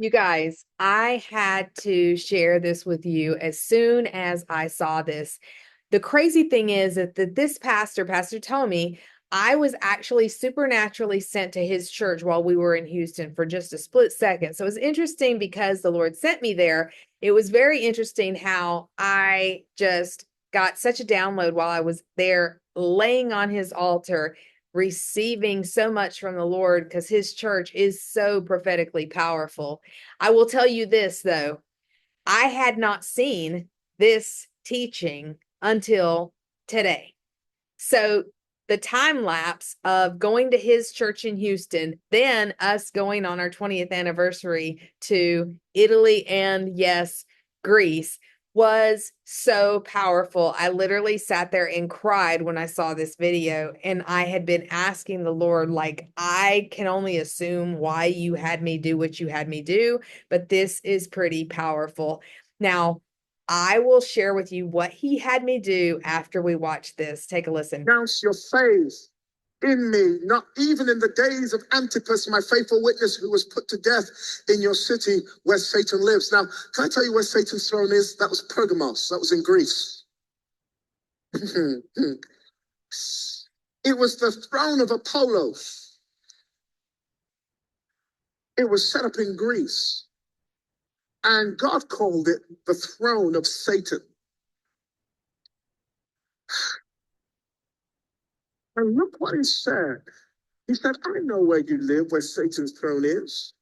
You guys, I had to share this with you as soon as I saw this. The crazy thing is that this pastor, Pastor Tomi, I was actually supernaturally sent to his church while we were in Houston for just a split second. So it was interesting because the Lord sent me there. It was very interesting how I just got such a download while I was there laying on his altar, receiving so much from the Lord because his church is so prophetically powerful. I will tell you this, though. I had not seen this teaching until today. So the time lapse of going to his church in Houston, then us going on our 20th anniversary to Italy and, yes, Greece, was so powerful. I literally sat there and cried when I saw this video, and I had been asking the Lord, like, I can only assume why you had me do what you had me do, but this is pretty powerful. Now, I will share with you what he had me do after we watch this. Take a listen. Announce your faith in me, not even in the days of Antipas, my faithful witness, who was put to death in your city where Satan lives. Now, can I tell you where Satan's throne is? That was Pergamos. That was in Greece. It was the throne of Apollo. It was set up in Greece. And God called it the throne of Satan. And look what he said. He said, I know where you live, where Satan's throne is.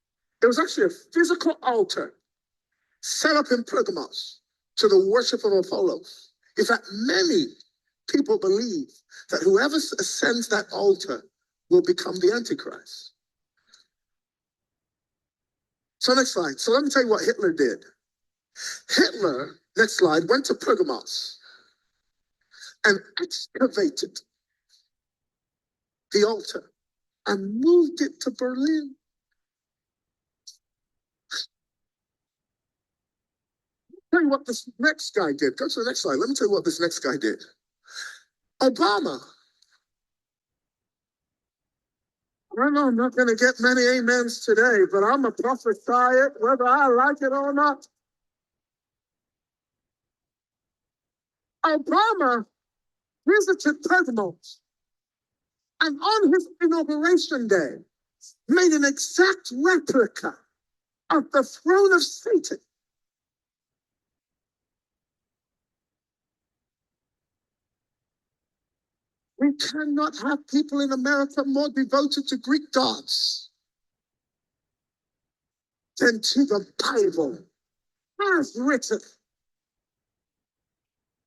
There was actually a physical altar set up in Pergamos to the worship of Apollo. In fact, many people believe that whoever ascends that altar will become the Antichrist. So next slide. So let me tell you what Hitler did. Hitler, next slide, went to Pergamos and excavated the altar and moved it to Berlin. Tell you what this next guy did. Go to the next slide. Let me tell you what this next guy did. Obama. I know I'm not going to get many amens today, but I'm going to prophesy it whether I like it or not. Obama visited Pergamos and on his inauguration day made an exact replica of the throne of Satan. We cannot have people in America more devoted to Greek gods than to the Bible as written.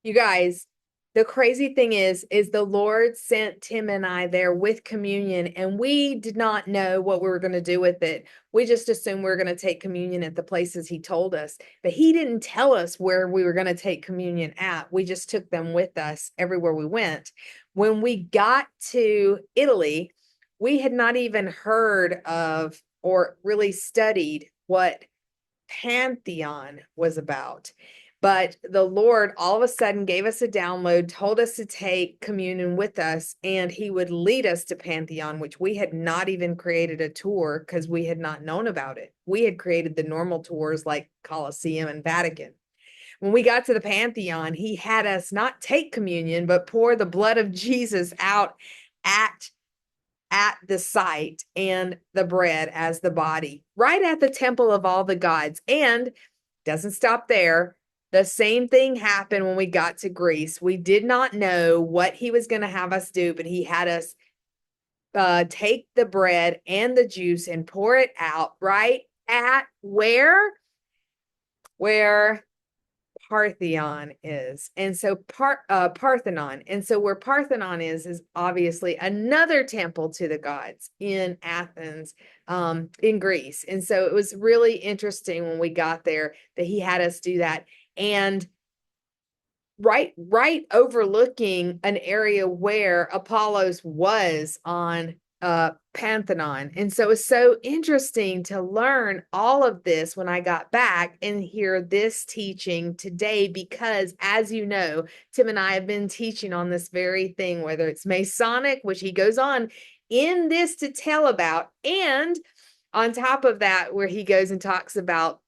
You guys, the crazy thing is the Lord sent Tim and I there with communion, and we did not know what we were going to do with it. We just assumed we were going to take communion at the places he told us, but he didn't tell us where we were going to take communion at. We just took them with us everywhere we went. When we got to Italy, we had not even heard of or really studied what Pantheon was about. But the Lord all of a sudden gave us a download, told us to take communion with us, and he would lead us to Pantheon, which we had not even created a tour because we had not known about it. We had created the normal tours like Colosseum and Vatican. When we got to the Pantheon, he had us not take communion, but pour the blood of Jesus out at the site and the bread as the body, right at the temple of all the gods. And doesn't stop there. The same thing happened when we got to Greece. We did not know what he was going to have us do, but he had us take the bread and the juice and pour it out right at where Parthenon is. And so Parthenon. And so where Parthenon is obviously another temple to the gods in Athens, in Greece. And so it was really interesting when we got there that he had us do that. And right overlooking an area where Apollos was on Pantheon. And so it's so interesting to learn all of this when I got back and hear this teaching today, because as you know, Tim and I have been teaching on this very thing, whether it's Masonic, which he goes on in this to tell about, and on top of that, where he goes and talks about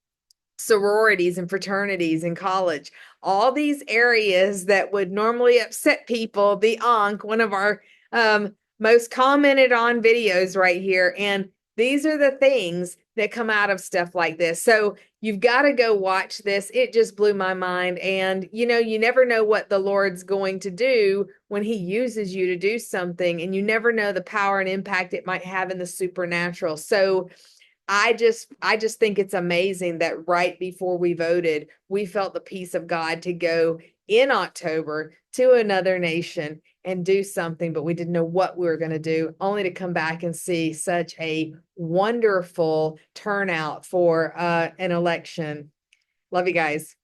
sororities and fraternities in college, all these areas that would normally upset people, the Ankh, one of our most commented on videos right here. And these are the things that come out of stuff like this. So you've got to go watch this. It just blew my mind. And, you know, you never know what the Lord's going to do when he uses you to do something, and you never know the power and impact it might have in the supernatural. So I just think it's amazing that right before we voted, we felt the peace of God to go in October to another nation and do something, but we didn't know what we were going to do, only to come back and see such a wonderful turnout for an election. Love you guys.